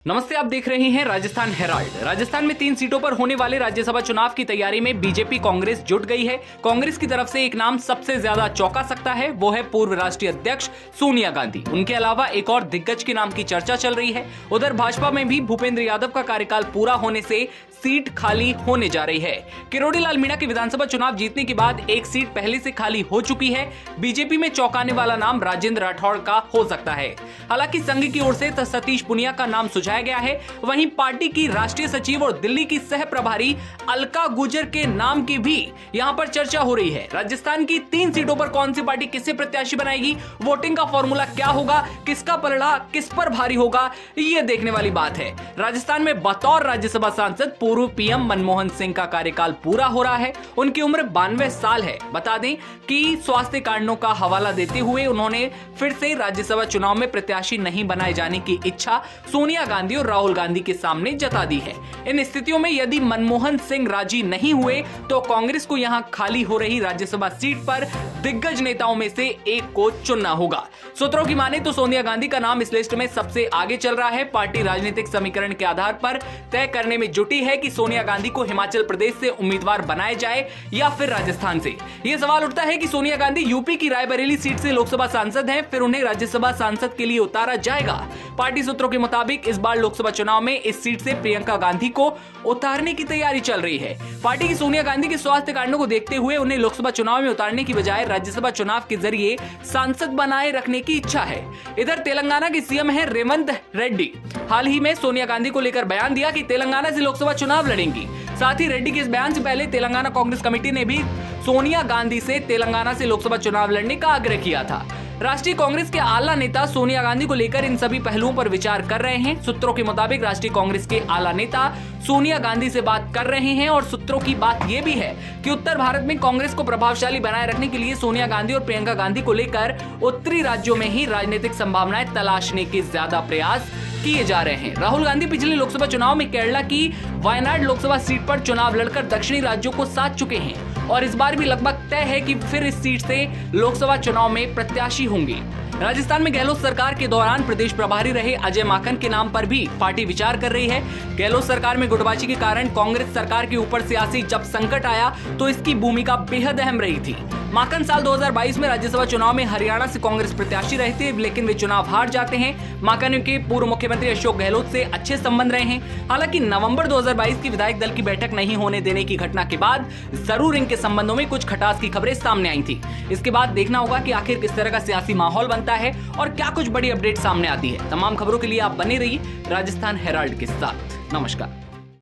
नमस्ते, आप देख रहे हैं राजस्थान हेराल्ड। राजस्थान में 3 सीटों पर होने वाले राज्यसभा चुनाव की तैयारी में बीजेपी कांग्रेस जुट गई है। कांग्रेस की तरफ से एक नाम सबसे ज्यादा चौंका सकता है, वो है पूर्व राष्ट्रीय अध्यक्ष सोनिया गांधी। उनके अलावा एक और दिग्गज के नाम की चर्चा चल रही है। उधर भाजपा में भी भूपेंद्र यादव का कार्यकाल पूरा होने से सीट खाली होने जा रही है। किरोड़ी लाल मीणा के विधानसभा चुनाव जीतने के बाद एक सीट पहले से खाली हो चुकी है। बीजेपी में चौंकाने वाला नाम राजेंद्र राठौड़ का हो सकता है। हालांकि संघ की ओर से सतीश पुनिया का नाम सुझाया गया है। वहीं पार्टी की राष्ट्रीय सचिव और दिल्ली की सह प्रभारी अलका गुर्जर के नाम की भी यहां पर चर्चा हो रही है। राजस्थान की 3 सीटों पर कौन सी पार्टी किसे प्रत्याशी बनाएगी, वोटिंग का फॉर्मूला क्या होगा, किसका पलड़ा किस पर भारी होगा, ये देखने वाली बात है। राजस्थान में बतौर राज्यसभा सांसद पूर्व पीएम मनमोहन सिंह का कार्यकाल पूरा हो रहा है। उनकी उम्र 92 साल है। बता दें कि स्वास्थ्य कारणों का हवाला देते हुए उन्होंने फिर से राज्यसभा चुनाव में प्रत्याशी नहीं बनाए जाने की इच्छा सोनिया गांधी और राहुल गांधी के सामने जता दी है। इन स्थितियों में यदि मनमोहन सिंह राजी नहीं हुए तो कांग्रेस को यहां खाली हो रही राज्यसभा सीट पर दिग्गज नेताओं में से एक को चुनना होगा। सूत्रों की माने तो सोनिया गांधी का नाम इस लिस्ट में सबसे आगे चल रहा है। पार्टी राजनीतिक समीकरण के आधार पर तय करने में जुटी है कि सोनिया गांधी को हिमाचल प्रदेश से उम्मीदवार बनाया जाए या फिर राजस्थान से। यह सवाल उठता है कि सोनिया गांधी यूपी की रायबरेली सीट से लोकसभा सांसद हैं, फिर उन्हें राज्यसभा सांसद के लिए उतारा जाएगा। पार्टी सूत्रों के मुताबिक इस बार लोकसभा चुनाव में इस सीट से प्रियंका गांधी को उतारने की तैयारी चल रही है। पार्टी की सोनिया गांधी के स्वास्थ्य कारणों को देखते हुए उन्हें लोकसभा चुनाव में उतारने की बजाय राज्यसभा चुनाव के जरिए सांसद बनाए रखने की इच्छा है। इधर तेलंगाना के सीएम हैं रेवंत रेड्डी। हाल ही में सोनिया गांधी को लेकर बयान दिया कि तेलंगाना से लोकसभा चुनाव लड़ेंगी। साथ ही रेड्डी के इस बयान से पहले तेलंगाना कांग्रेस कमेटी ने भी सोनिया गांधी से तेलंगाना से लोकसभा चुनाव लड़ने का आग्रह किया था। राष्ट्रीय कांग्रेस के आला नेता सोनिया गांधी को लेकर इन सभी पहलुओं पर विचार कर रहे हैं। सूत्रों के मुताबिक राष्ट्रीय कांग्रेस के आला नेता सोनिया गांधी से बात कर रहे हैं और सूत्रों की बात यह भी है कि उत्तर भारत में कांग्रेस को प्रभावशाली बनाए रखने के लिए सोनिया गांधी और प्रियंका गांधी को लेकर उत्तरी राज्यों में ही राजनीतिक संभावनाएं तलाशने के ज्यादा प्रयास किए जा रहे हैं। राहुल गांधी पिछले लोकसभा चुनाव में केरला की वायनाड लोकसभा सीट पर चुनाव लड़कर दक्षिणी राज्यों को साथ चुके हैं और इस बार भी लगभग तय है कि फिर इस सीट से लोकसभा चुनाव में प्रत्याशी होंगे। राजस्थान में गहलोत सरकार के दौरान प्रदेश प्रभारी रहे अजय माकन के नाम पर भी पार्टी विचार कर रही है। गहलोत सरकार में गुटबाजी के कारण कांग्रेस सरकार के ऊपर सियासी जब संकट आया तो इसकी भूमिका बेहद अहम रही थी। माकन साल 2022 में राज्यसभा चुनाव में हरियाणा से कांग्रेस प्रत्याशी रहे थे, लेकिन वे चुनाव हार जाते हैं। माकन के पूर्व मुख्यमंत्री अशोक गहलोत से अच्छे संबंध रहे हैं। हालांकि नवंबर 2022 की विधायक दल की बैठक नहीं होने देने की घटना के बाद जरूर इनके संबंधों में कुछ खटास की खबरें सामने आई थी। इसके बाद देखना होगा कि आखिर किस तरह का सियासी माहौल बनता है और क्या कुछ बड़ी अपडेट सामने आती है। तमाम खबरों के लिए आप बने रहिए राजस्थान हेराल्ड के साथ। नमस्कार।